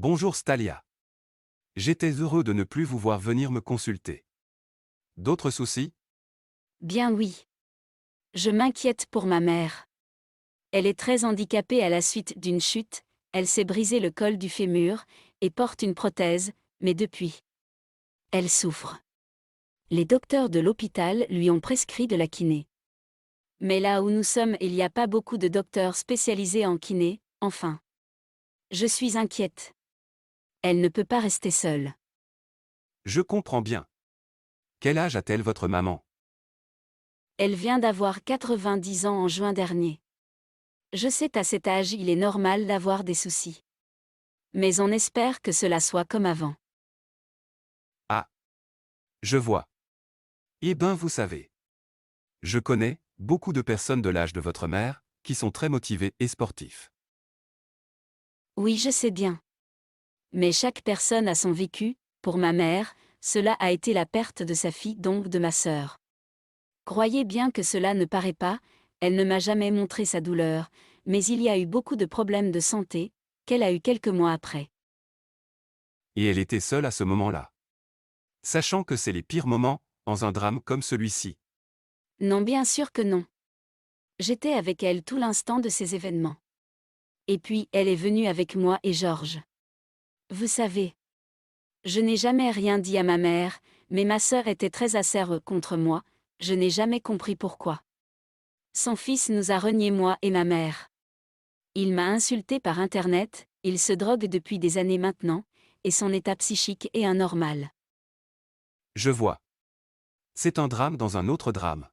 Bonjour Stalia. J'étais heureux de ne plus vous voir venir me consulter. D'autres soucis? Bien oui. Je m'inquiète pour ma mère. Elle est très handicapée à la suite d'une chute, elle s'est brisé le col du fémur, et porte une prothèse, mais depuis. Elle souffre. Les docteurs de l'hôpital lui ont prescrit de la kiné. Mais là où nous sommes, il n'y a pas beaucoup de docteurs spécialisés en kiné, enfin. Je suis inquiète. Elle ne peut pas rester seule. Je comprends bien. Quel âge a-t-elle votre maman? Elle vient d'avoir 90 ans en juin dernier. Je sais qu'à cet âge il est normal d'avoir des soucis. Mais on espère que cela soit comme avant. Ah, je vois. Eh ben vous savez. Je connais beaucoup de personnes de l'âge de votre mère qui sont très motivées et sportifs. Oui, je sais bien. Mais chaque personne a son vécu, pour ma mère, cela a été la perte de sa fille, donc de ma sœur. Croyez bien que cela ne paraît pas, elle ne m'a jamais montré sa douleur, mais il y a eu beaucoup de problèmes de santé, qu'elle a eu quelques mois après. Et elle était seule à ce moment-là. Sachant que c'est les pires moments, dans un drame comme celui-ci. Non, bien sûr que non. J'étais avec elle tout l'instant de ces événements. Et puis, elle est venue avec moi et Georges. Vous savez. Je n'ai jamais rien dit à ma mère, mais ma sœur était très acère contre moi, je n'ai jamais compris pourquoi. Son fils nous a reniés, moi et ma mère. Il m'a insulté par Internet, il se drogue depuis des années maintenant, et son état psychique est anormal. Je vois. C'est un drame dans un autre drame.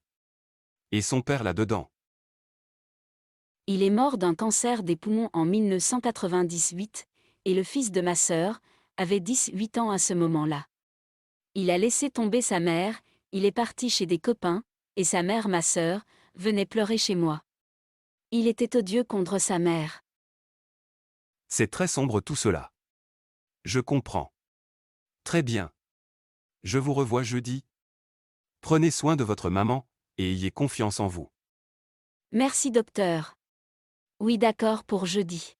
Et son père là-dedans. Il est mort d'un cancer des poumons en 1998, et le fils de ma sœur avait 18 ans à ce moment-là. Il a laissé tomber sa mère, il est parti chez des copains, et sa mère, ma sœur, venait pleurer chez moi. Il était odieux contre sa mère. C'est très sombre tout cela. Je comprends. Très bien. Je vous revois jeudi. Prenez soin de votre maman, et ayez confiance en vous. Merci docteur. Oui, d'accord pour jeudi.